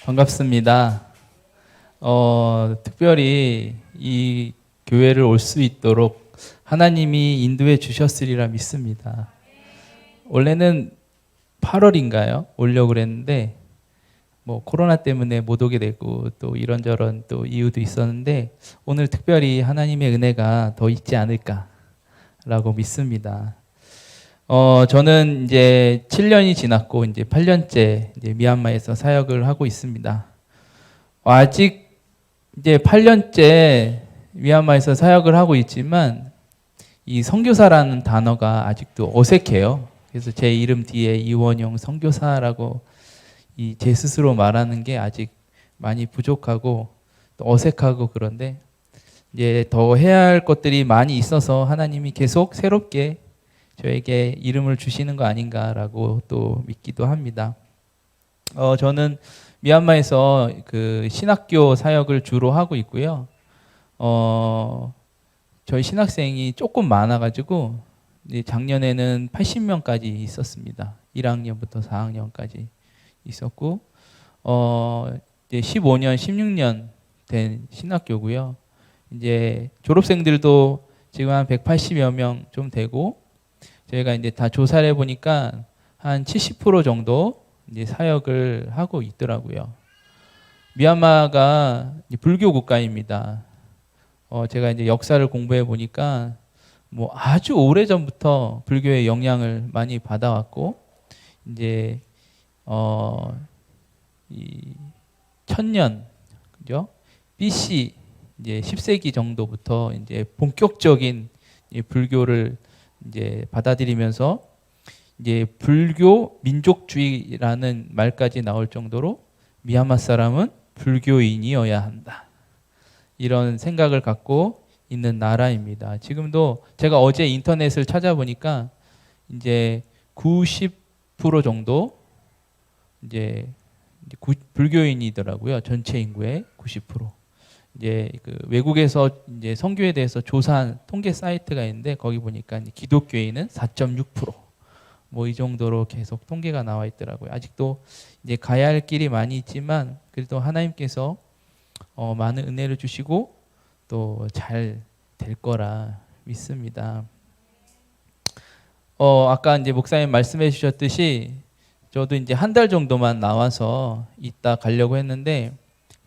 반갑습니다. 특별히 이 교회를 올 수 있도록 하나님이 인도해 주셨으리라 믿습니다. 원래는 8월인가요? 오려고 그랬는데 코로나 때문에 못 오게 되고 또 이런저런 또 이유도 있었는데 오늘 특별히 하나님의 은혜가 더 있지 않을까라고 믿습니다. 저는 이제 7년이 지났고 이제 8년째 이제 미얀마에서 사역을 하고 있습니다. 아직 이제 8년째 미얀마에서 사역을 하고 있지만 이 선교사라는 단어가 아직도 어색해요. 그래서 제 이름 뒤에 이원용 선교사라고 제 스스로 말하는 게 아직 많이 부족하고 또 어색하고 그런데 이제 더 해야 할 것들이 많이 있어서 하나님이 계속 새롭게 저에게 이름을 주시는 거 아닌가라고 또 믿기도 합니다. 저는 미얀마에서 그 신학교 사역을 주로 하고 있고요. 저희 신학생이 조금 많아가지고 작년에는 80명까지 있었습니다. 1학년부터 4학년까지 있었고, 이제 15년, 16년 된 신학교고요. 이제 졸업생들도 지금 한 180여 명 좀 되고, 저희가 이제 다 조사를 해보니까 한 70% 정도 이제 사역을 하고 있더라고요. 미얀마가 불교 국가입니다. 제가 이제 역사를 공부해 보니까 아주 오래 전부터 불교의 영향을 많이 받아왔고, 이제 이 1000년, 그죠? BC 이제 10세기 정도부터 이제 본격적인 불교를 이제 받아들이면서 이제 불교 민족주의라는 말까지 나올 정도로 미얀마 사람은 불교인이어야 한다. 이런 생각을 갖고 있는 나라입니다. 지금도 제가 어제 인터넷을 찾아보니까 이제 90% 정도 이제 불교인이더라고요. 전체 인구의 90%. 이제 그 외국에서 이제 선교에 대해서 조사한 통계 사이트가 있는데 거기 보니까 이제 기독교인은 4.6%. 이 정도로 계속 통계가 나와 있더라고요. 아직도 이제 가야 할 길이 많이 있지만 그래도 하나님께서 많은 은혜를 주시고 또 잘 될 거라 믿습니다. 아까 이제 목사님 말씀해 주셨듯이 저도 이제 한 달 정도만 나와서 있다 가려고 했는데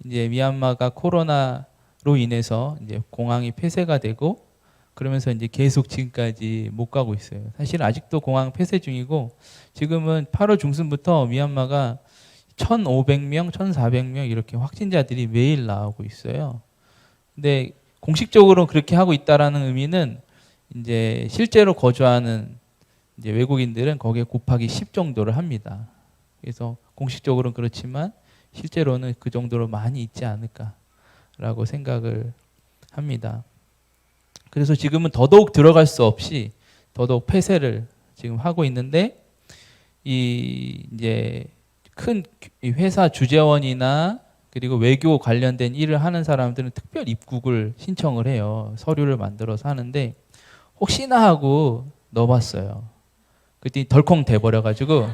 이제 미얀마가 코로나로 인해서 이제 공항이 폐쇄가 되고 그러면서 이제 계속 지금까지 못 가고 있어요. 사실 아직도 공항 폐쇄 중이고 지금은 8월 중순부터 미얀마가 1,500명, 1,400명 이렇게 확진자들이 매일 나오고 있어요. 근데 공식적으로 그렇게 하고 있다라는 의미는 이제 실제로 거주하는 이제 외국인들은 거기에 곱하기 10 정도를 합니다. 그래서 공식적으로는 그렇지만 실제로는 그 정도로 많이 있지 않을까라고 생각을 합니다. 그래서 지금은 더더욱 들어갈 수 없이 더더욱 폐쇄를 지금 하고 있는데 이제 큰 회사 주재원이나 그리고 외교 관련된 일을 하는 사람들은 특별 입국을 신청을 해요. 서류를 만들어서 하는데 혹시나 하고 넣어봤어요. 그랬더니 덜컹 돼버려가지고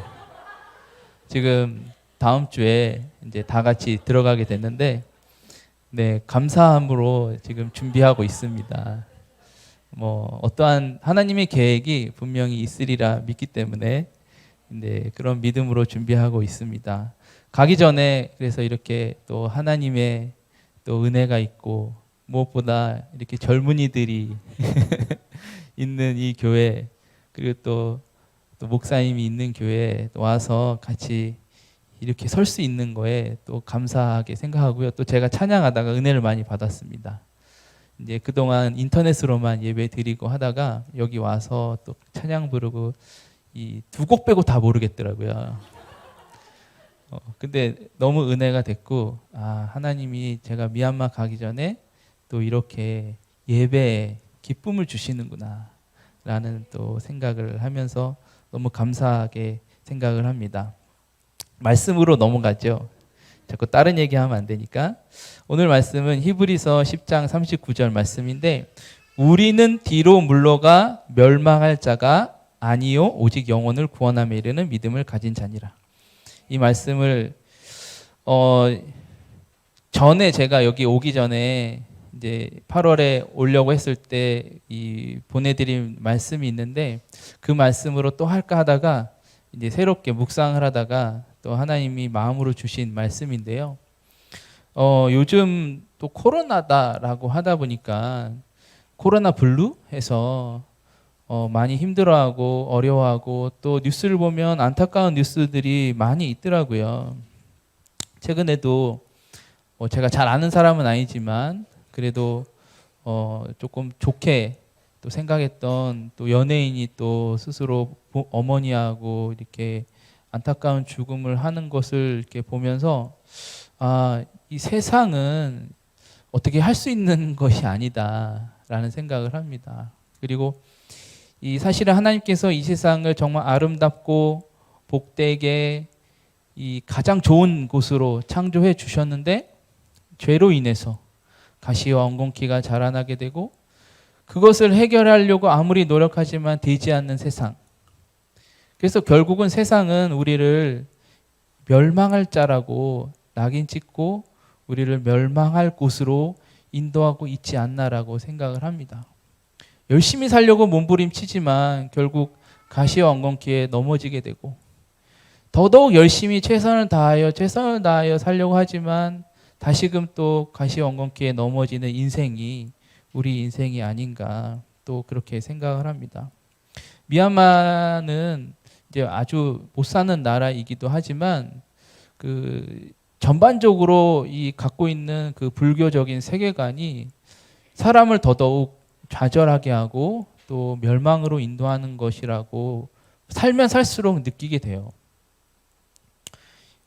지금 다음 주에 이제 다 같이 들어가게 됐는데 네, 감사함으로 지금 준비하고 있습니다. 어떠한 하나님의 계획이 분명히 있으리라 믿기 때문에 네, 그런 믿음으로 준비하고 있습니다. 가기 전에 그래서 이렇게 또 하나님의 또 은혜가 있고 무엇보다 이렇게 젊은이들이 있는 이 교회 그리고 또 목사님이 있는 교회에 와서 같이 이렇게 설 수 있는 거에 또 감사하게 생각하고요. 또 제가 찬양하다가 은혜를 많이 받았습니다. 이제 그동안 인터넷으로만 예배 드리고 하다가 여기 와서 또 찬양 부르고 이 두 곡 빼고 다 모르겠더라고요. 근데 너무 은혜가 됐고 하나님이 제가 미얀마 가기 전에 또 이렇게 예배에 기쁨을 주시는구나 라는 또 생각을 하면서 너무 감사하게 생각을 합니다. 말씀으로 넘어가죠. 자꾸 다른 얘기하면 안 되니까. 오늘 말씀은 히브리서 10장 39절 말씀인데 우리는 뒤로 물러가 멸망할 자가 아니요 오직 영혼을 구원함에 이르는 믿음을 가진 자니라. 이 말씀을 어, 전에 제가 여기 오기 전에 이제 8월에 오려고 했을 때 이 보내드린 말씀이 있는데 그 말씀으로 또 할까 하다가 이제 새롭게 묵상을 하다가 또 하나님이 마음으로 주신 말씀인데요. 요즘 또 코로나다라고 하다 보니까 코로나 블루 해서 많이 힘들어하고 어려워하고 또 뉴스를 보면 안타까운 뉴스들이 많이 있더라고요. 최근에도 제가 잘 아는 사람은 아니지만 그래도 조금 좋게 또 생각했던 또 연예인이 또 스스로 어머니하고 이렇게 안타까운 죽음을 하는 것을 이렇게 보면서 이 세상은 어떻게 할 수 있는 것이 아니다라는 생각을 합니다. 그리고 이 사실은 하나님께서 이 세상을 정말 아름답고 복되게 이 가장 좋은 곳으로 창조해 주셨는데 죄로 인해서 가시와 엉겅퀴가 자라나게 되고 그것을 해결하려고 아무리 노력하지만 되지 않는 세상. 그래서 결국은 세상은 우리를 멸망할 자라고 낙인 찍고 우리를 멸망할 곳으로 인도하고 있지 않나라고 생각을 합니다. 열심히 살려고 몸부림치지만 결국 가시와 엉겅퀴에 넘어지게 되고 더더욱 열심히 최선을 다하여 살려고 하지만 다시금 또 가시와 엉겅퀴에 넘어지는 인생이 우리 인생이 아닌가 또 그렇게 생각을 합니다. 미얀마는 이제 아주 못 사는 나라이기도 하지만 그 전반적으로 이 갖고 있는 그 불교적인 세계관이 사람을 더더욱 좌절하게 하고 또 멸망으로 인도하는 것이라고 살면 살수록 느끼게 돼요.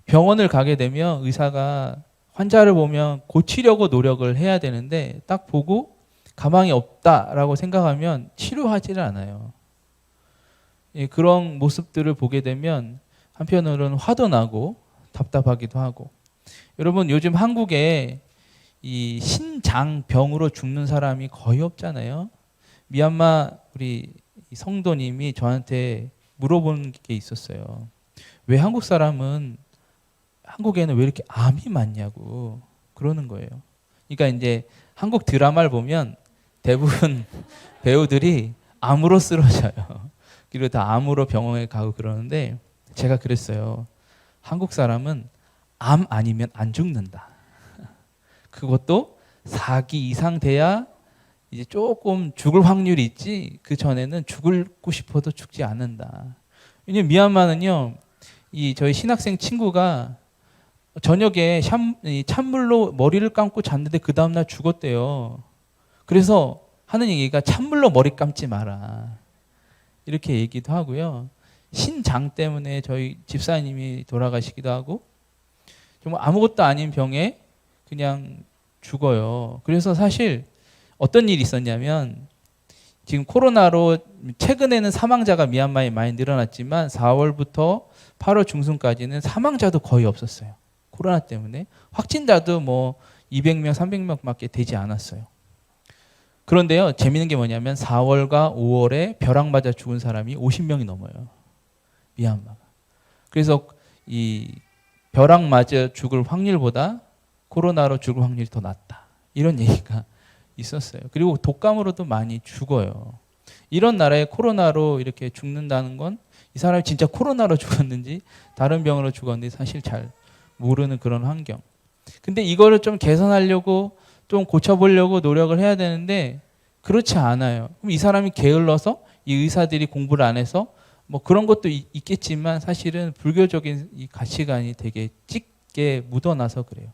병원을 가게 되면 의사가 환자를 보면 고치려고 노력을 해야 되는데 딱 보고 가망이 없다라고 생각하면 치료하지를 않아요. 그런 모습들을 보게 되면 한편으로는 화도 나고 답답하기도 하고. 여러분 요즘 한국에 이 신장병으로 죽는 사람이 거의 없잖아요. 미얀마 우리 성도님이 저한테 물어본 게 있었어요. 왜 한국 사람은 한국에는 왜 이렇게 암이 많냐고 그러는 거예요. 그러니까 이제 한국 드라마를 보면 대부분 배우들이 암으로 쓰러져요. 그리고 다 암으로 병원에 가고 그러는데 제가 그랬어요. 한국 사람은 암 아니면 안 죽는다. 그것도 4기 이상 돼야 이제 조금 죽을 확률이 있지 그 전에는 죽고 싶어도 죽지 않는다. 왜냐면 미얀마는요. 이 저희 신학생 친구가 저녁에 찬물로 머리를 감고 잤는데 그 다음날 죽었대요. 그래서 하는 얘기가 찬물로 머리 감지 마라. 이렇게 얘기도 하고요. 신장 때문에 저희 집사님이 돌아가시기도 하고 정말 아무것도 아닌 병에 그냥 죽어요. 그래서 사실 어떤 일이 있었냐면 지금 코로나로 최근에는 사망자가 미얀마에 많이 늘어났지만 4월부터 8월 중순까지는 사망자도 거의 없었어요. 코로나 때문에 확진자도 뭐 200명, 300명밖에 되지 않았어요. 그런데요, 재미있는 게 뭐냐면 4월과 5월에 벼락 맞아 죽은 사람이 50명이 넘어요. 미얀마가. 그래서 이 벼락 맞아 죽을 확률보다 코로나로 죽을 확률이 더 낮다. 이런 얘기가 있었어요. 그리고 독감으로도 많이 죽어요. 이런 나라에 코로나로 이렇게 죽는다는 건 이 사람이 진짜 코로나로 죽었는지 다른 병으로 죽었는지 사실 잘 모르는 그런 환경. 근데 이거를 좀 개선하려고 좀 고쳐보려고 노력을 해야 되는데 그렇지 않아요. 그럼 이 사람이 게을러서 이 의사들이 공부를 안 해서 뭐 그런 것도 있겠지만 사실은 불교적인 이 가치관이 되게 짙게 묻어나서 그래요.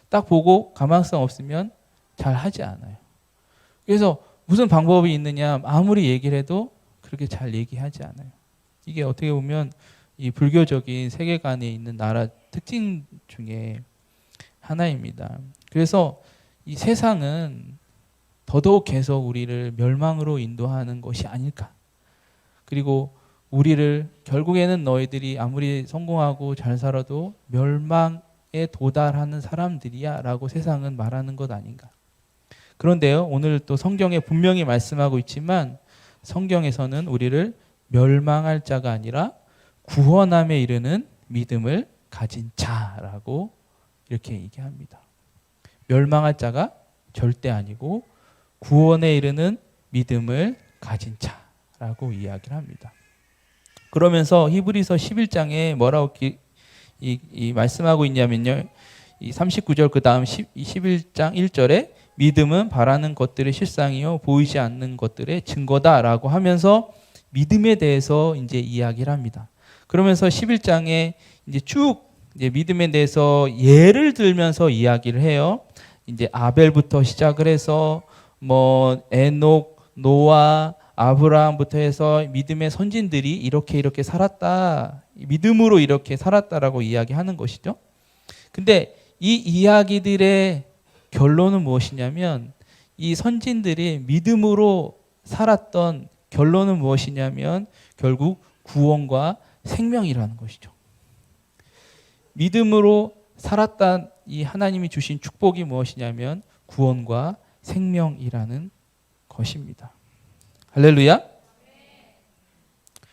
딱 보고 가망성 없으면 잘 하지 않아요. 그래서 무슨 방법이 있느냐 아무리 얘기를 해도 그렇게 잘 얘기하지 않아요. 이게 어떻게 보면 이 불교적인 세계관에 있는 나라 특징 중에 하나입니다. 그래서 이 세상은 더더욱 계속 우리를 멸망으로 인도하는 것이 아닐까. 그리고 우리를 결국에는 너희들이 아무리 성공하고 잘 살아도 멸망에 도달하는 사람들이야 라고 세상은 말하는 것 아닌가. 그런데요, 오늘 또 성경에 분명히 말씀하고 있지만 성경에서는 우리를 멸망할 자가 아니라 구원함에 이르는 믿음을 가진 자라고 이렇게 얘기합니다. 멸망할 자가 절대 아니고 구원에 이르는 믿음을 가진 자라고 이야기를 합니다. 그러면서 히브리서 11장에 뭐라고 말씀하고 있냐면요. 이 39절 그 다음 11장 1절에 믿음은 바라는 것들의 실상이요 보이지 않는 것들의 증거다라고 하면서 믿음에 대해서 이제 이야기를 합니다. 그러면서 11장에 이제 쭉 이제 믿음에 대해서 예를 들면서 이야기를 해요. 이제 아벨부터 시작을 해서 뭐 에녹, 노아, 아브라함부터 해서 믿음의 선진들이 이렇게 살았다. 믿음으로 이렇게 살았다라고 이야기하는 것이죠. 근데 이 이야기들의 결론은 무엇이냐면 이 선진들이 믿음으로 살았던 결론은 무엇이냐면 결국 구원과 생명이라는 것이죠. 믿음으로 살았던 이 하나님이 주신 축복이 무엇이냐면 구원과 생명이라는 것입니다. 할렐루야.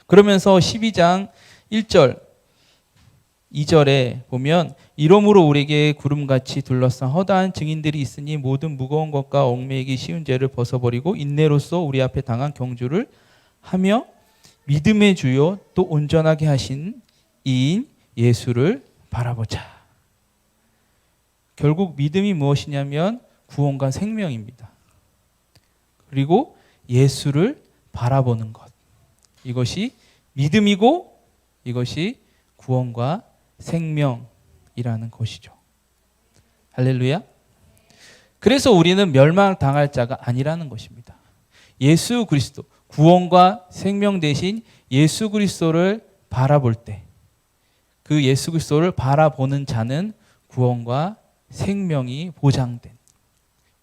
그러면서 12장 1절 2절에 보면 이러므로 우리에게 구름같이 둘러싼 허다한 증인들이 있으니 모든 무거운 것과 얽매이기 쉬운 죄를 벗어버리고 인내로써 우리 앞에 당한 경주를 하며 믿음의 주요 또 온전하게 하신 이인 예수를 바라보자. 결국 믿음이 무엇이냐면 구원과 생명입니다. 그리고 예수를 바라보는 것. 이것이 믿음이고 이것이 구원과 생명이라는 것이죠. 할렐루야. 그래서 우리는 멸망당할 자가 아니라는 것입니다. 예수 그리스도, 구원과 생명 대신 예수 그리스도를 바라볼 때 그 예수 그리스도를 바라보는 자는 구원과 생명이 보장된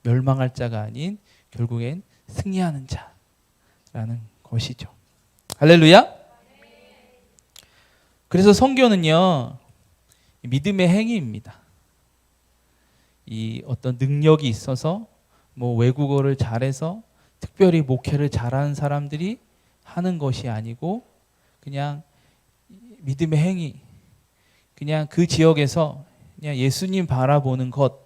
멸망할 자가 아닌 결국엔 승리하는 자라는 것이죠. 할렐루야. 그래서 선교는요 믿음의 행위입니다. 이 어떤 능력이 있어서 뭐 외국어를 잘해서 특별히 목회를 잘하는 사람들이 하는 것이 아니고 그냥 믿음의 행위, 그냥 그 지역에서 그냥 예수님 바라보는 것,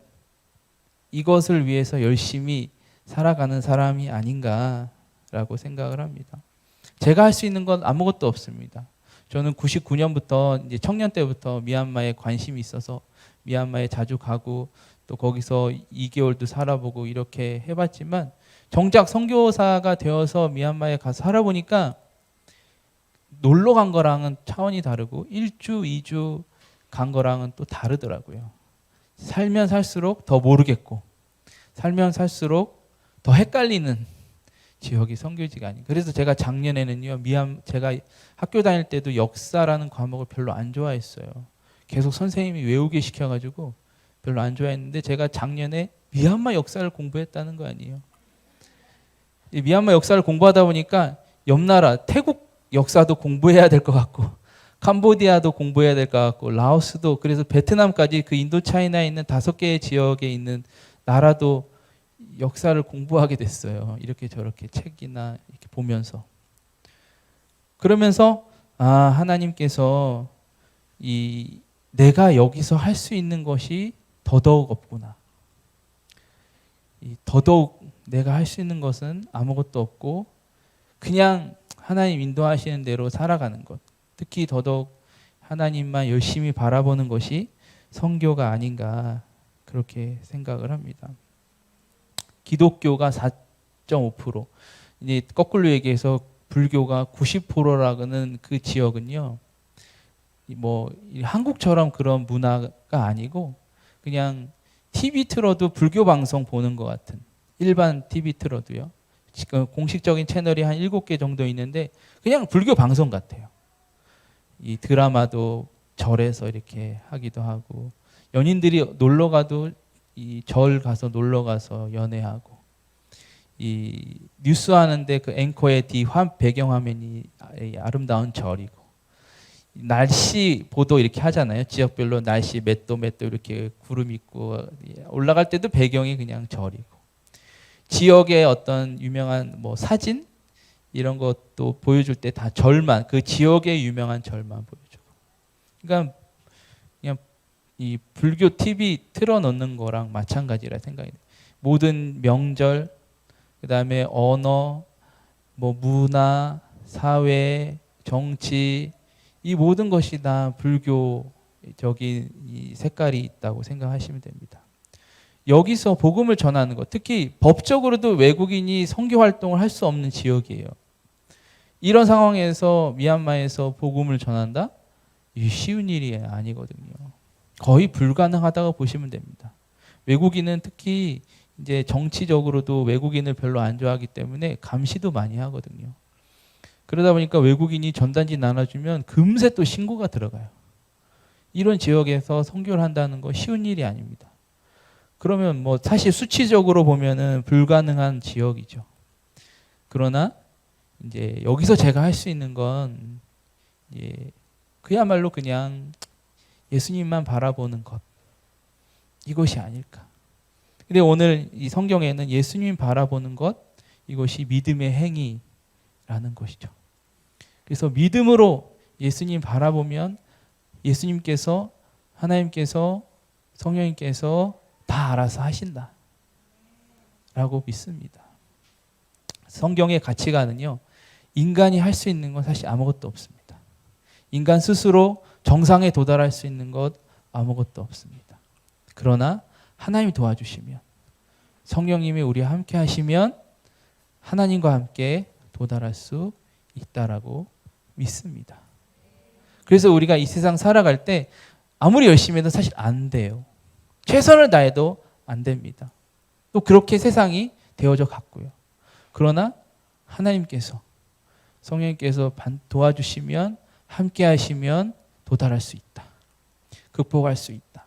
이것을 위해서 열심히 살아가는 사람이 아닌가라고 생각을 합니다. 제가 할 수 있는 건 아무것도 없습니다. 저는 99년부터 이제 청년 때부터 미얀마에 관심이 있어서 미얀마에 자주 가고 또 거기서 2개월도 살아보고 이렇게 해봤지만 정작 선교사가 되어서 미얀마에 가서 살아보니까 놀러 간 거랑은 차원이 다르고 1주, 2주 간 거랑은 또 다르더라고요. 살면 살수록 더 모르겠고 살면 살수록 더 헷갈리는 지역이 선교지가 아닌. 그래서 제가 작년에는요 제가 학교 다닐 때도 역사라는 과목을 별로 안 좋아했어요. 계속 선생님이 외우게 시켜가지고 별로 안 좋아했는데 제가 작년에 미얀마 역사를 공부했다는 거 아니에요. 이 미얀마 역사를 공부하다 보니까 옆 나라 태국 역사도 공부해야 될 것 같고 캄보디아도 공부해야 될 것 같고 라오스도, 그래서 베트남까지 그 인도차이나에 있는 5개의 지역에 있는 나라도 역사를 공부하게 됐어요. 이렇게 저렇게 책이나 이렇게 보면서. 그러면서 하나님께서 내가 여기서 할 수 있는 것이 더더욱 없구나. 더더욱 내가 할 수 있는 것은 아무것도 없고 그냥 하나님 인도하시는 대로 살아가는 것. 특히 더더욱 하나님만 열심히 바라보는 것이 선교가 아닌가 그렇게 생각을 합니다. 기독교가 4.5%, 이제 거꾸로 얘기해서 불교가 90%라는 그 지역은요, 뭐 한국처럼 그런 문화가 아니고 그냥 TV 틀어도 불교 방송 보는 것 같은, 일반 TV 틀어도요. 지금 공식적인 채널이 한 7개 정도 있는데 그냥 불교 방송 같아요. 이 드라마도 절에서 이렇게 하기도 하고 연인들이 놀러 가도 이 절 가서 놀러 가서 연애하고, 이 뉴스 하는데 그 앵커의 배경 화면이 아름다운 절이고, 날씨 보도 이렇게 하잖아요. 지역별로 날씨 몇 도 이렇게 구름 있고 올라갈 때도 배경이 그냥 절이고, 지역의 어떤 유명한 뭐 사진 이런 것도 보여줄 때 다 절만, 그 지역의 유명한 절만 보여주고, 그러니까 그냥 이 불교 TV 틀어놓는 거랑 마찬가지라 생각이 돼요. 모든 명절, 그다음에 언어, 뭐 문화, 사회, 정치, 이 모든 것이 다 불교적인 이 색깔이 있다고 생각하시면 됩니다. 여기서 복음을 전하는 것, 특히 법적으로도 외국인이 선교 활동을 할 수 없는 지역이에요. 이런 상황에서 미얀마에서 복음을 전한다? 이 쉬운 일이 아니거든요. 거의 불가능하다고 보시면 됩니다. 외국인은 특히 이제 정치적으로도 외국인을 별로 안 좋아하기 때문에 감시도 많이 하거든요. 그러다 보니까 외국인이 전단지 나눠주면 금세 또 신고가 들어가요. 이런 지역에서 선교를 한다는 거 쉬운 일이 아닙니다. 그러면 뭐 사실 수치적으로 보면은 불가능한 지역이죠. 그러나 이제 여기서 제가 할 수 있는 건 그야말로 그냥 예수님만 바라보는 것, 이것이 아닐까. 근데 오늘 이 성경에는 예수님 바라보는 것, 이것이 믿음의 행위라는 것이죠. 그래서 믿음으로 예수님 바라보면 예수님께서, 하나님께서, 성령님께서 다 알아서 하신다 라고 믿습니다. 성경의 가치관은요, 인간이 할 수 있는 건 사실 아무것도 없습니다. 인간 스스로 정상에 도달할 수 있는 것 아무것도 없습니다. 그러나 하나님이 도와주시면, 성령님이 우리와 함께 하시면 하나님과 함께 도달할 수 있다라고 믿습니다. 그래서 우리가 이 세상 살아갈 때 아무리 열심히 해도 사실 안 돼요. 최선을 다해도 안 됩니다. 또 그렇게 세상이 되어져 갔고요. 그러나 하나님께서, 성령님께서 도와주시면, 함께 하시면 도달할 수 있다. 극복할 수 있다.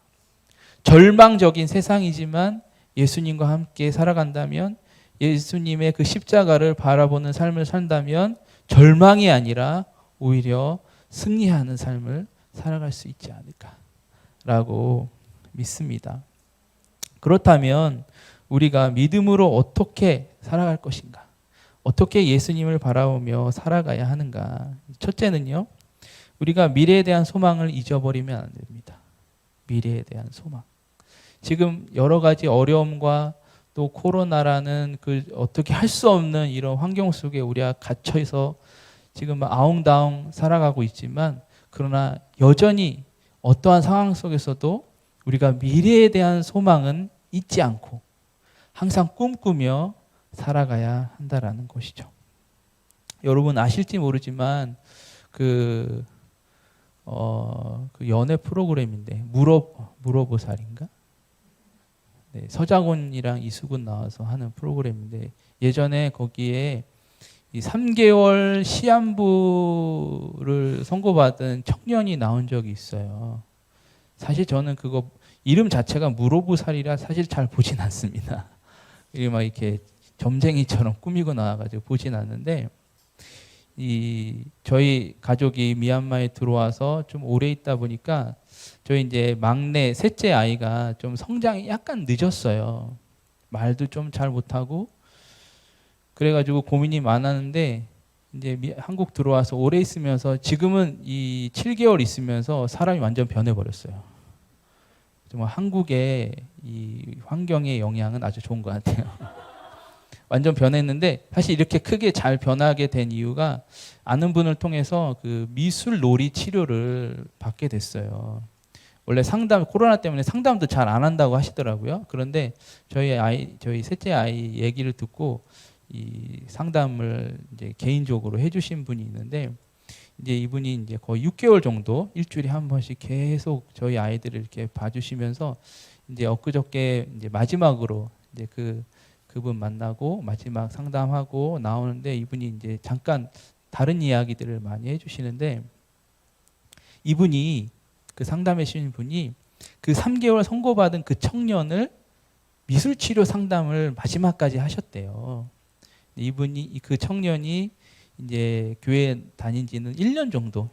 절망적인 세상이지만 예수님과 함께 살아간다면, 예수님의 그 십자가를 바라보는 삶을 산다면 절망이 아니라 오히려 승리하는 삶을 살아갈 수 있지 않을까라고 믿습니다. 그렇다면 우리가 믿음으로 어떻게 살아갈 것인가? 어떻게 예수님을 바라보며 살아가야 하는가? 첫째는요, 우리가 미래에 대한 소망을 잊어버리면 안 됩니다. 미래에 대한 소망. 지금 여러 가지 어려움과 또 코로나라는 그 어떻게 할 수 없는 이런 환경 속에 우리가 갇혀서 지금 아웅다웅 살아가고 있지만, 그러나 여전히 어떠한 상황 속에서도 우리가 미래에 대한 소망은 잊지 않고 항상 꿈꾸며 살아가야 한다라는 것이죠. 여러분 아실지 모르지만 그 연애 프로그램인데 물어보살인가? 네, 서장훈이랑 이수근 나와서 하는 프로그램인데, 예전에 거기에 이 3개월 시한부를 선고받은 청년이 나온 적이 있어요. 사실 저는 그거 이름 자체가 물어보살이라 사실 잘 보진 않습니다. 이게 막 이렇게 점쟁이처럼 꾸미고 나와가지고 보진 않는데, 저희 가족이 미얀마에 들어와서 좀 오래 있다 보니까 저희 이제 막내 셋째 아이가 좀 성장이 약간 늦었어요. 말도 좀 잘 못하고 그래가지고 고민이 많았는데, 이제 한국 들어와서 오래 있으면서 지금은 이 7개월 있으면서 사람이 완전 변해버렸어요. 정말 한국의 이 환경의 영향은 아주 좋은 것 같아요. 완전 변했는데, 사실 이렇게 크게 잘 변하게 된 이유가 아는 분을 통해서 그 미술 놀이 치료를 받게 됐어요. 원래 코로나 때문에 상담도 잘 안 한다고 하시더라고요. 그런데 저희 셋째 아이 얘기를 듣고 이 상담을 이제 개인적으로 해주신 분이 있는데, 이제 이분이 이제 거의 6개월 정도 일주일에 한 번씩 계속 저희 아이들을 이렇게 봐주시면서, 이제 엊그저께 이제 마지막으로 이제 그분 만나고 마지막 상담하고 나오는데, 이분이 이제 잠깐 다른 이야기들을 많이 해주시는데, 이분이 그 상담해 주신 분이 그 3개월 선고받은 그 청년을 미술치료 상담을 마지막까지 하셨대요. 이분이 그 청년이 이제 교회 다닌 지는 1년 정도,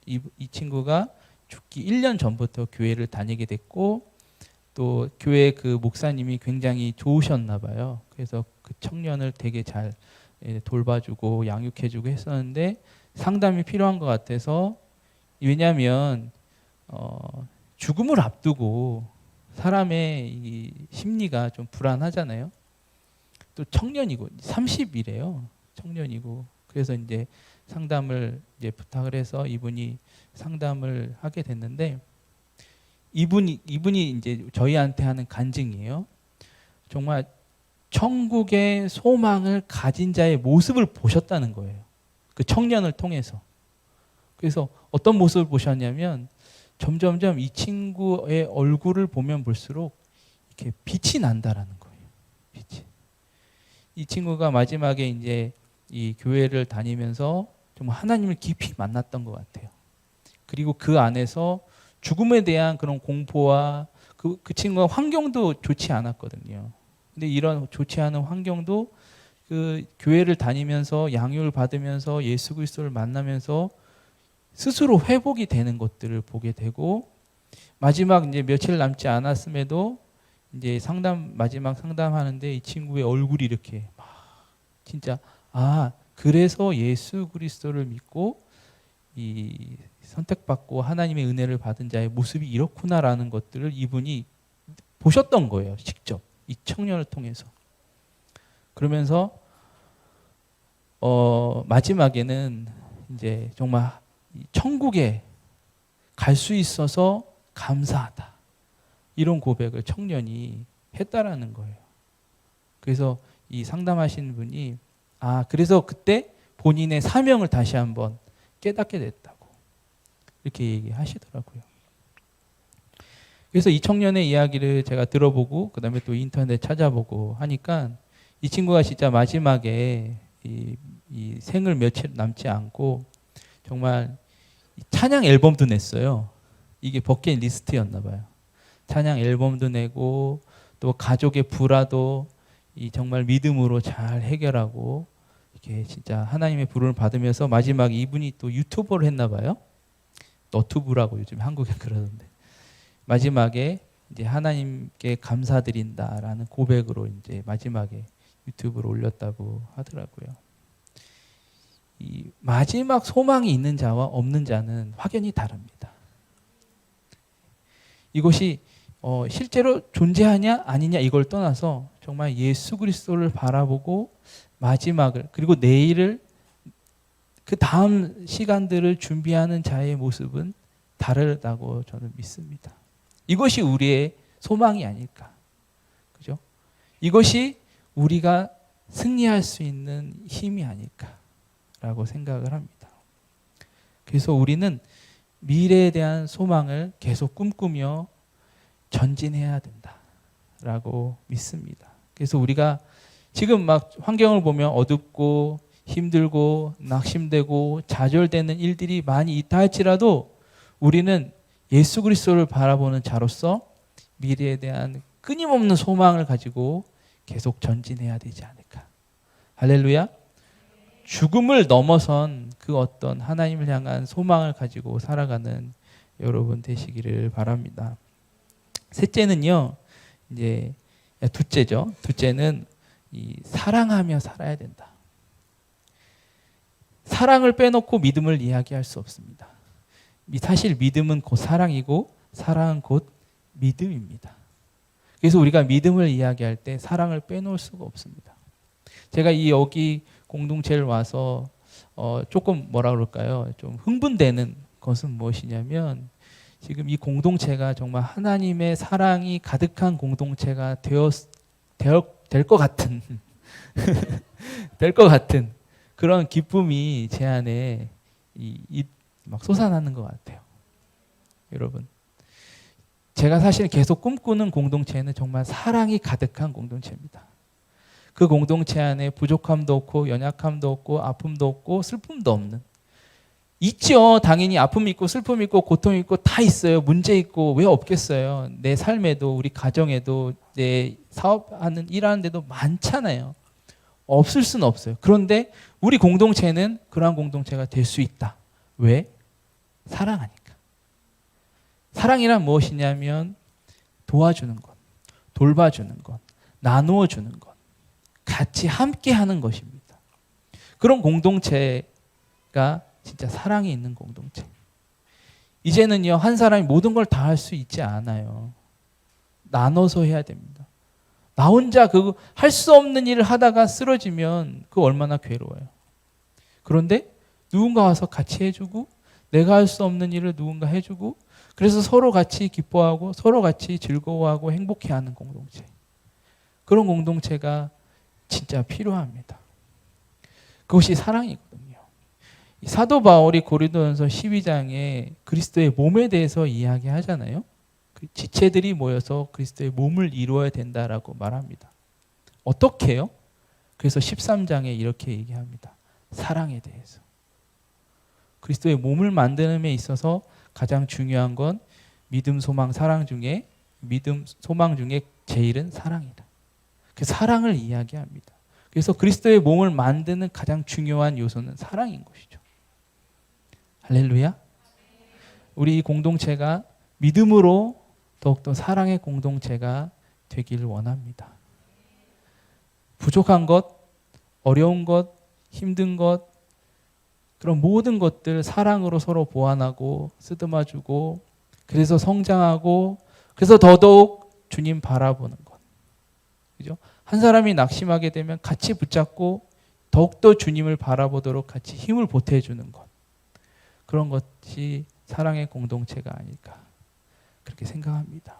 이 친구가 죽기 1년 전부터 교회를 다니게 됐고, 또 교회 그 목사님이 굉장히 좋으셨나 봐요. 그래서 그 청년을 되게 잘 돌봐주고 양육해주고 했었는데, 상담이 필요한 것 같아서, 왜냐하면 죽음을 앞두고 사람의 이 심리가 좀 불안하잖아요. 또 청년이고 30이래요. 청년이고 그래서 이제 상담을 이제 부탁을 해서 이분이 상담을 하게 됐는데 이분이 이제 저희한테 하는 간증이에요. 정말 천국의 소망을 가진 자의 모습을 보셨다는 거예요. 그 청년을 통해서. 그래서 어떤 모습을 보셨냐면 점점점 이 친구의 얼굴을 보면 볼수록 이렇게 빛이 난다라는 거예요. 빛이. 이 친구가 마지막에 이제 이 교회를 다니면서 정말 하나님을 깊이 만났던 것 같아요. 그리고 그 안에서 죽음에 대한 그런 공포와 그 친구가 환경도 좋지 않았거든요. 근데 이런 좋지 않은 환경도 그 교회를 다니면서 양육을 받으면서 예수 그리스도를 만나면서 스스로 회복이 되는 것들을 보게 되고 마지막 이제 며칠 남지 않았음에도 이제 마지막 상담하는데 이 친구의 얼굴이 이렇게 막 진짜 그래서 예수 그리스도를 믿고 이 선택받고 하나님의 은혜를 받은 자의 모습이 이렇구나라는 것들을 이분이 보셨던 거예요. 직접 이 청년을 통해서. 그러면서 마지막에는 이제 정말 천국에 갈 수 있어서 감사하다. 이런 고백을 청년이 했다라는 거예요. 그래서 이 상담하신 분이 그래서 그때 본인의 사명을 다시 한번 깨닫게 됐다고 이렇게 얘기하시더라고요. 그래서 이 청년의 이야기를 제가 들어보고 그다음에 또 인터넷 찾아보고 하니까 이 친구가 진짜 마지막에 이 생을 며칠 남지 않고 정말 찬양 앨범도 냈어요. 이게 버킷리스트였나 봐요. 찬양 앨범도 내고 또 가족의 불화도 정말 믿음으로 잘 해결하고 이렇게 진짜 하나님의 부름을 받으면서 마지막에 이분이 또 유튜버를 했나 봐요. 너튜브라고 요즘 한국에 그러던데. 마지막에 이제 하나님께 감사드린다라는 고백으로 이제 마지막에 유튜브로 올렸다고 하더라고요. 이 마지막 소망이 있는 자와 없는 자는 확연히 다릅니다. 이것이 실제로 존재하냐 아니냐 이걸 떠나서 정말 예수 그리스도를 바라보고 마지막을 그리고 내일을 그 다음 시간들을 준비하는 자의 모습은 다르다고 저는 믿습니다. 이것이 우리의 소망이 아닐까. 그죠? 이것이 우리가 승리할 수 있는 힘이 아닐까라고 생각을 합니다. 그래서 우리는 미래에 대한 소망을 계속 꿈꾸며 전진해야 된다라고 믿습니다. 그래서 우리가 지금 막 환경을 보면 어둡고 힘들고 낙심되고 좌절되는 일들이 많이 있다 할지라도 우리는 예수 그리스도를 바라보는 자로서 미래에 대한 끊임없는 소망을 가지고 계속 전진해야 되지 않을까. 할렐루야. 죽음을 넘어선 그 어떤 하나님을 향한 소망을 가지고 살아가는 여러분 되시기를 바랍니다. 셋째는요, 이제 둘째죠. 둘째는 사랑하며 살아야 된다. 사랑을 빼놓고 믿음을 이야기할 수 없습니다. 사실 믿음은 곧 사랑이고 사랑은 곧 믿음입니다. 그래서 우리가 믿음을 이야기할 때 사랑을 빼놓을 수가 없습니다. 제가 여기 공동체를 와서 조금 뭐라 그럴까요? 좀 흥분되는 것은 무엇이냐면 지금 이 공동체가 정말 하나님의 사랑이 가득한 공동체가 될 것 같은 될 것 같은 그런 기쁨이 제 안에 막 솟아나는 것 같아요. 여러분, 제가 사실 계속 꿈꾸는 공동체는 정말 사랑이 가득한 공동체입니다. 그 공동체 안에 부족함도 없고 연약함도 없고 아픔도 없고 슬픔도 없는, 있죠. 당연히 아픔이 있고 슬픔이 있고 고통이 있고 다 있어요. 문제 있고 왜 없겠어요. 내 삶에도 우리 가정에도 내 사업하는 일하는 데도 많잖아요. 없을 수는 없어요. 그런데 우리 공동체는 그러한 공동체가 될 수 있다. 왜? 사랑하니까. 사랑이란 무엇이냐면 도와주는 것, 돌봐주는 것, 나누어 주는 것, 같이 함께 하는 것입니다. 그런 공동체가 진짜 사랑이 있는 공동체. 이제는요, 한 사람이 모든 걸 다 할 수 있지 않아요. 나눠서 해야 됩니다. 나 혼자 그 할 수 없는 일을 하다가 쓰러지면 그 얼마나 괴로워요. 그런데 누군가 와서 같이 해주고 내가 할 수 없는 일을 누군가 해주고 그래서 서로 같이 기뻐하고 서로 같이 즐거워하고 행복해하는 공동체. 그런 공동체가 진짜 필요합니다. 그것이 사랑이거든요. 사도 바울이 고린도전서 12장에 그리스도의 몸에 대해서 이야기하잖아요. 그 지체들이 모여서 그리스도의 몸을 이루어야 된다라고 말합니다. 어떻게 해요? 그래서 13장에 이렇게 얘기합니다. 사랑에 대해서. 그리스도의 몸을 만드는 데 있어서 가장 중요한 건 믿음, 소망, 사랑 중에 믿음, 소망 중에 제일은 사랑이다. 그 사랑을 이야기합니다. 그래서 그리스도의 몸을 만드는 가장 중요한 요소는 사랑인 것이죠. 할렐루야. 우리 이 공동체가 믿음으로 더욱더 사랑의 공동체가 되기를 원합니다. 부족한 것, 어려운 것, 힘든 것, 그런 모든 것들 사랑으로 서로 보완하고 쓰다마주고 그래서 성장하고 그래서 더더욱 주님 바라보는 것. 그죠? 한 사람이 낙심하게 되면 같이 붙잡고 더욱더 주님을 바라보도록 같이 힘을 보태주는 것. 그런 것이 사랑의 공동체가 아닐까 그렇게 생각합니다.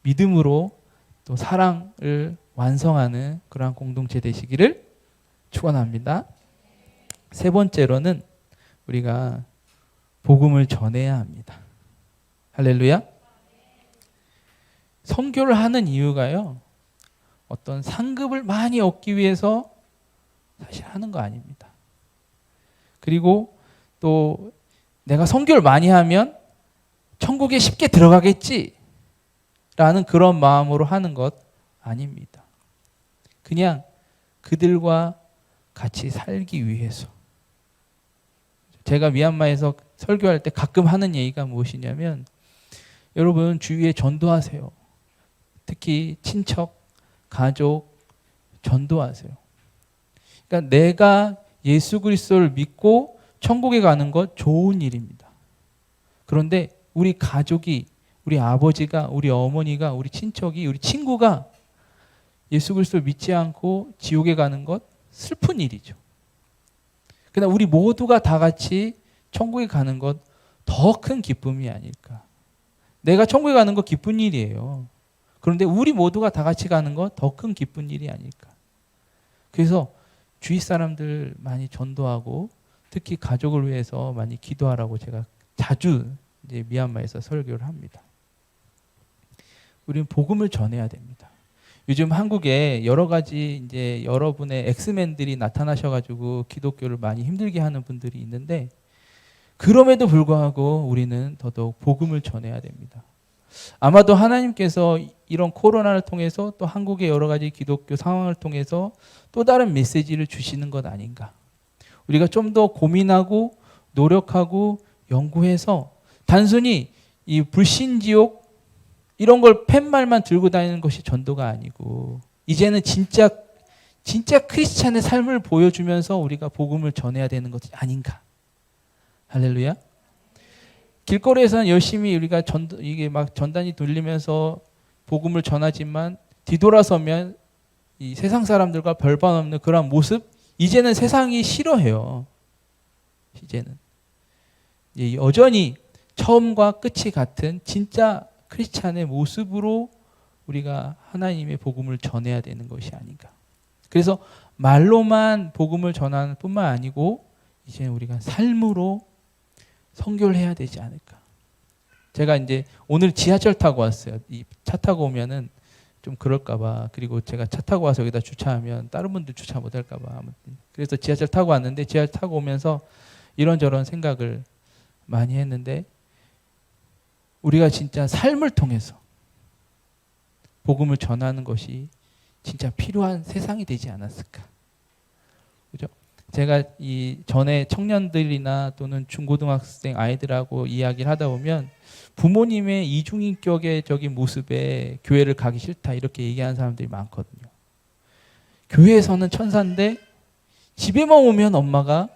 믿음으로 또 사랑을 완성하는 그러한 공동체 되시기를 축원합니다. 세 번째로는 우리가 복음을 전해야 합니다. 할렐루야. 선교를 하는 이유가요. 어떤 상급을 많이 얻기 위해서 사실 하는 거 아닙니다. 그리고 또 내가 선교를 많이 하면 천국에 쉽게 들어가겠지 라는 그런 마음으로 하는 것 아닙니다. 그냥 그들과 같이 살기 위해서. 제가 미얀마에서 설교할 때 가끔 하는 얘기가 무엇이냐면 여러분 주위에 전도하세요. 특히 친척, 가족 전도하세요. 그러니까 내가 예수 그리스도를 믿고 천국에 가는 것 좋은 일입니다. 그런데 우리 가족이, 우리 아버지가, 우리 어머니가, 우리 친척이, 우리 친구가 예수 그리스도를 믿지 않고 지옥에 가는 것 슬픈 일이죠. 그러나 우리 모두가 다 같이 천국에 가는 것 더 큰 기쁨이 아닐까. 내가 천국에 가는 거 기쁜 일이에요. 그런데 우리 모두가 다 같이 가는 거 더 큰 기쁜 일이 아닐까. 그래서 주위 사람들 많이 전도하고 특히 가족을 위해서 많이 기도하라고 제가 자주 이제 미얀마에서 설교를 합니다. 우리는 복음을 전해야 됩니다. 요즘 한국에 여러 가지 이제 여러분의 엑스맨들이 나타나셔가지고 기독교를 많이 힘들게 하는 분들이 있는데 그럼에도 불구하고 우리는 더더욱 복음을 전해야 됩니다. 아마도 하나님께서 이런 코로나를 통해서 또 한국의 여러 가지 기독교 상황을 통해서 또 다른 메시지를 주시는 것 아닌가. 우리가 좀 더 고민하고 노력하고 연구해서 단순히 이 불신지옥 이런 걸 팻말만 들고 다니는 것이 전도가 아니고 이제는 진짜 크리스찬의 삶을 보여주면서 우리가 복음을 전해야 되는 것이 아닌가. 할렐루야. 길거리에서는 열심히 우리가 이게 막 전단이 돌리면서 복음을 전하지만 뒤돌아서면 이 세상 사람들과 별반 없는 그런 모습 이제는 세상이 싫어해요. 이제는 여전히 처음과 끝이 같은 진짜 크리스찬의 모습으로 우리가 하나님의 복음을 전해야 되는 것이 아닌가. 그래서 말로만 복음을 전하는 뿐만 아니고 이제 우리가 삶으로 선교를 해야 되지 않을까. 제가 이제 오늘 지하철 타고 왔어요. 이 차 타고 오면은 좀 그럴까 봐. 그리고 제가 차 타고 와서 여기다 주차하면 다른 분들 주차 못 할까 봐. 아무튼 그래서 지하철 타고 왔는데 지하철 타고 오면서 이런저런 생각을 많이 했는데 우리가 진짜 삶을 통해서 복음을 전하는 것이 진짜 필요한 세상이 되지 않았을까. 그죠? 제가 이 전에 청년들이나 또는 중고등학생 아이들하고 이야기를 하다 보면 부모님의 이중인격의 모습에 교회를 가기 싫다 이렇게 얘기하는 사람들이 많거든요. 교회에서는 천사인데 집에만 오면 엄마가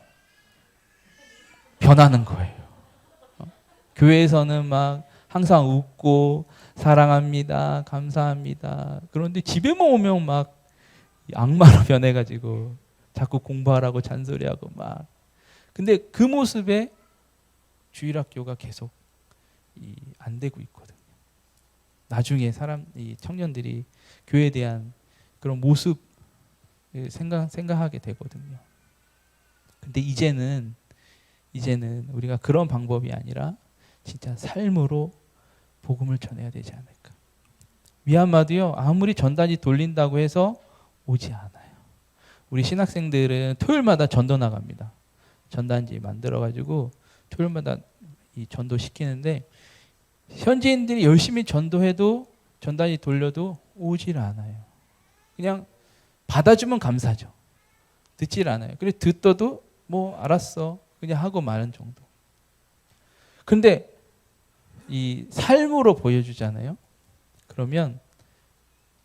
변하는 거예요. 교회에서는 막 항상 웃고 사랑합니다, 감사합니다. 그런데 집에만 오면 막 악마로 변해가지고 자꾸 공부하라고 잔소리하고 막. 근데 그 모습에 주일학교가 계속 안 되고 있거든요. 나중에 이 청년들이 교회에 대한 그런 모습 생각하게 되거든요. 근데 이제는 우리가 그런 방법이 아니라 진짜 삶으로 복음을 전해야 되지 않을까. 미얀마도요, 아무리 전단지 돌린다고 해서 오지 않아요. 우리 신학생들은 토요일마다 전도 나갑니다. 전단지 만들어가지고 토요일마다 이 전도 시키는데, 현지인들이 열심히 전도해도 전단지 돌려도 오질 않아요. 그냥 받아주면 감사죠. 듣질 않아요. 그래 듣더도 뭐 알았어 그냥 하고 마는 정도. 근데 이 삶으로 보여주잖아요. 그러면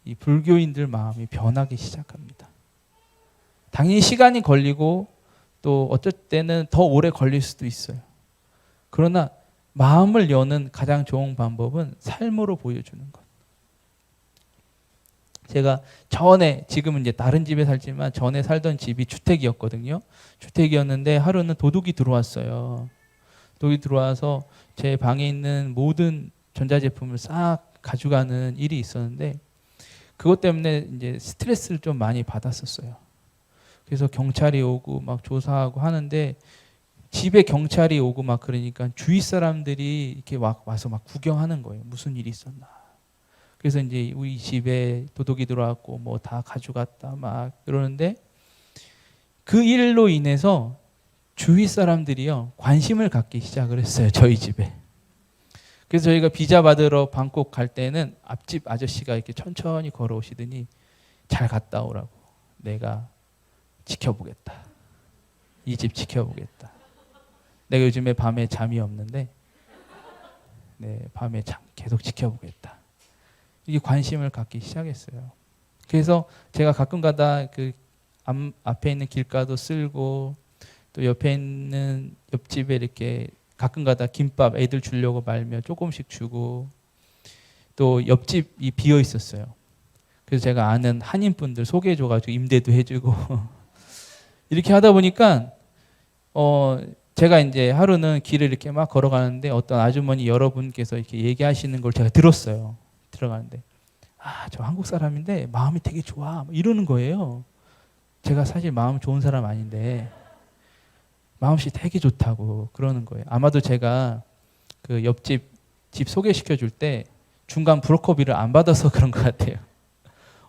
이 불교인들 마음이 변하기 시작합니다. 당연히 시간이 걸리고 또 어쩔 때는 더 오래 걸릴 수도 있어요. 그러나 마음을 여는 가장 좋은 방법은 삶으로 보여주는 것. 제가 지금은 이제 다른 집에 살지만 전에 살던 집이 주택이었거든요. 주택이었는데 하루는 도둑이 들어왔어요. 도둑이 들어와서 제 방에 있는 모든 전자제품을 싹 가져가는 일이 있었는데, 그것 때문에 이제 스트레스를 좀 많이 받았었어요. 그래서 경찰이 오고 막 조사하고 하는데, 집에 경찰이 오고 막 그러니까 주위 사람들이 이렇게 와서 막 구경하는 거예요. 무슨 일이 있었나. 그래서 이제 우리 집에 도둑이 들어왔고 뭐 다 가져갔다 막 그러는데, 그 일로 인해서 주위 사람들이요 관심을 갖기 시작을 했어요, 저희 집에. 그래서 저희가 비자 받으러 방콕 갈 때는 앞집 아저씨가 이렇게 천천히 걸어오시더니 잘 갔다 오라고, 내가 지켜보겠다, 이 집 지켜보겠다. 내가 요즘에 밤에 잠이 없는데 밤에 계속 지켜보겠다. 이게 관심을 갖기 시작했어요. 그래서 제가 가끔 가다 그 앞에 있는 길가도 쓸고, 또 옆에 있는 옆집에 이렇게 가끔 가다 김밥 애들 주려고 말며 조금씩 주고, 또 옆집이 비어 있었어요. 그래서 제가 아는 한인분들 소개해줘가지고 임대도 해주고 이렇게 하다 보니까 제가 이제 하루는 길을 이렇게 막 걸어가는데 어떤 아주머니 여러분께서 이렇게 얘기하시는 걸 제가 들었어요. 들어가는데 저 한국 사람인데 마음이 되게 좋아 이러는 거예요. 제가 사실 마음 좋은 사람 아닌데 마음씨 되게 좋다고 그러는 거예요. 아마도 제가 그 옆집 집 소개시켜 줄 때 중간 브로커비를 안 받아서 그런 것 같아요.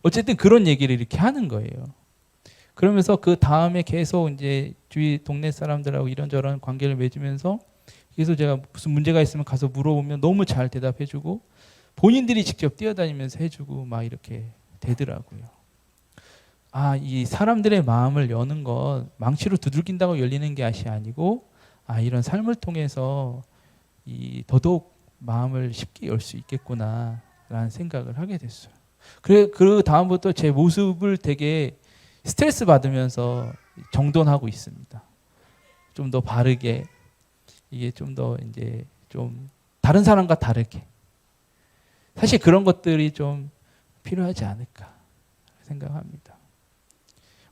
어쨌든 그런 얘기를 이렇게 하는 거예요. 그러면서 그 다음에 계속 이제 주위 동네 사람들하고 이런저런 관계를 맺으면서, 그래서 제가 무슨 문제가 있으면 가서 물어보면 너무 잘 대답해주고 본인들이 직접 뛰어다니면서 해주고 막 이렇게 되더라고요. 이 사람들의 마음을 여는 것, 망치로 두들긴다고 열리는 것이 아니고, 이런 삶을 통해서 더더욱 마음을 쉽게 열 수 있겠구나라는 생각을 하게 됐어요. 그 다음부터 제 모습을 되게 스트레스 받으면서 정돈하고 있습니다. 좀 더 바르게, 이게 좀 더 이제 좀 다른 사람과 다르게. 사실 그런 것들이 좀 필요하지 않을까 생각합니다.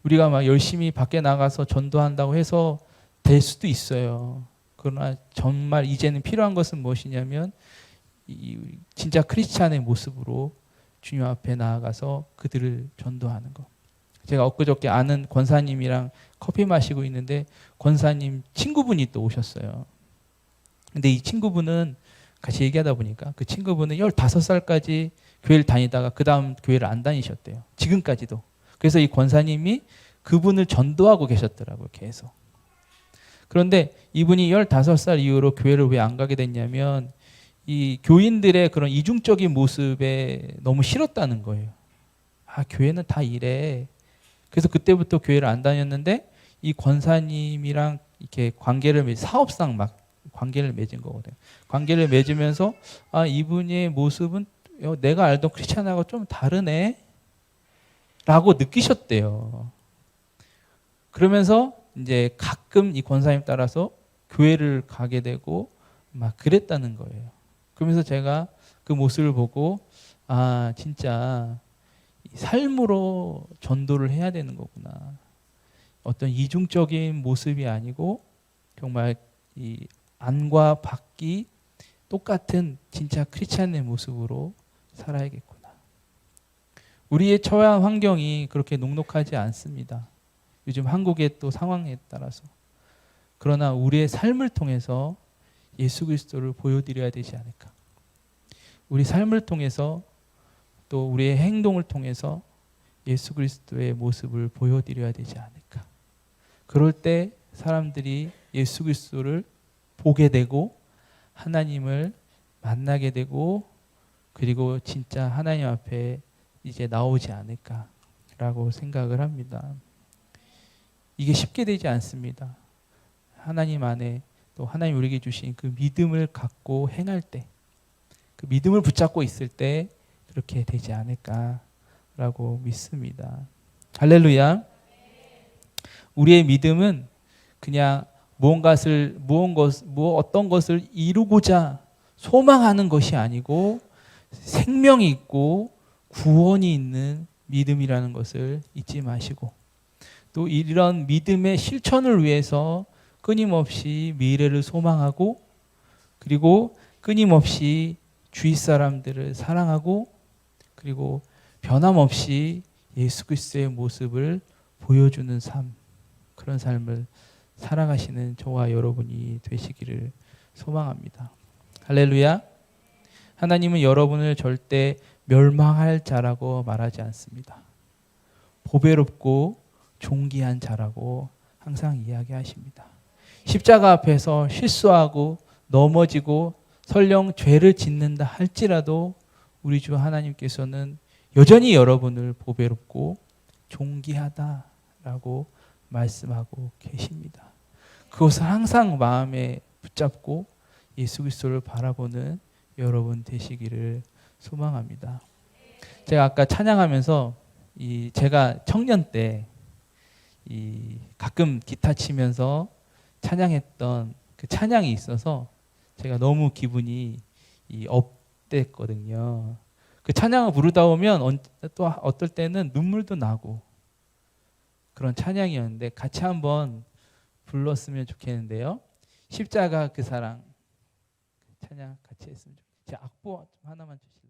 우리가 막 열심히 밖에 나가서 전도한다고 해서 될 수도 있어요. 그러나 정말 이제는 필요한 것은 무엇이냐면 진짜 크리스찬의 모습으로 주님 앞에 나아가서 그들을 전도하는 것. 제가 엊그저께 아는 권사님이랑 커피 마시고 있는데 권사님 친구분이 또 오셨어요. 근데 이 친구분은 같이 얘기하다 보니까 그 친구분은 15살까지 교회를 다니다가 그 다음 교회를 안 다니셨대요. 지금까지도. 그래서 이 권사님이 그분을 전도하고 계셨더라고요, 계속. 그런데 이분이 15살 이후로 교회를 왜 안 가게 됐냐면 이 교인들의 그런 이중적인 모습에 너무 싫었다는 거예요. 교회는 다 이래. 그래서 그때부터 교회를 안 다녔는데 이 권사님이랑 이렇게 사업상 막 관계를 맺은 거거든요. 관계를 맺으면서 이분의 모습은 내가 알던 크리스찬하고 좀 다르네 라고 느끼셨대요. 그러면서 이제 가끔 이 권사님 따라서 교회를 가게 되고 막 그랬다는 거예요. 그러면서 제가 그 모습을 보고 아 진짜 삶으로 전도를 해야 되는 거구나. 어떤 이중적인 모습이 아니고 정말 이 안과 밖이 똑같은 진짜 크리스찬의 모습으로 살아야겠구나. 우리의 처한 환경이 그렇게 녹록하지 않습니다. 요즘 한국의 또 상황에 따라서. 그러나 우리의 삶을 통해서 예수 그리스도를 보여드려야 되지 않을까. 우리 삶을 통해서 또 우리의 행동을 통해서 예수 그리스도의 모습을 보여드려야 되지 않을까. 그럴 때 사람들이 예수 그리스도를 보게 되고 하나님을 만나게 되고 그리고 진짜 하나님 앞에 이제 나오지 않을까라고 생각을 합니다. 이게 쉽게 되지 않습니다. 하나님 안에 또 하나님 우리에게 주신 그 믿음을 갖고 행할 때, 그 믿음을 붙잡고 있을 때 그렇게 되지 않을까라고 믿습니다. 할렐루야. 우리의 믿음은 그냥 어떤 것을 이루고자 소망하는 것이 아니고 생명이 있고 구원이 있는 믿음이라는 것을 잊지 마시고 또 이런 믿음의 실천을 위해서 끊임없이 미래를 소망하고 그리고 끊임없이 주위 사람들을 사랑하고 그리고 변함없이 예수 그리스도의 모습을 보여주는 삶, 그런 삶을 살아가시는 저와 여러분이 되시기를 소망합니다. 할렐루야. 하나님은 여러분을 절대 멸망할 자라고 말하지 않습니다. 보배롭고 존귀한 자라고 항상 이야기하십니다. 십자가 앞에서 실수하고 넘어지고 설령 죄를 짓는다 할지라도 우리 주 하나님께서는 여전히 여러분을 보배롭고 존귀하다라고 말씀하고 계십니다. 그것을 항상 마음에 붙잡고 예수 그리스도를 바라보는 여러분 되시기를 소망합니다. 제가 아까 찬양하면서 제가 청년 때 가끔 기타 치면서 찬양했던 그 찬양이 있어서 제가 너무 기분이 업됐거든요. 그 찬양을 부르다 보면 또 어떨 때는 눈물도 나고 그런 찬양이었는데 같이 한번 불렀으면 좋겠는데요. 십자가 그 사랑 찬양 같이 했으면 좋겠어요. 제 악보 좀 하나만 주실래요?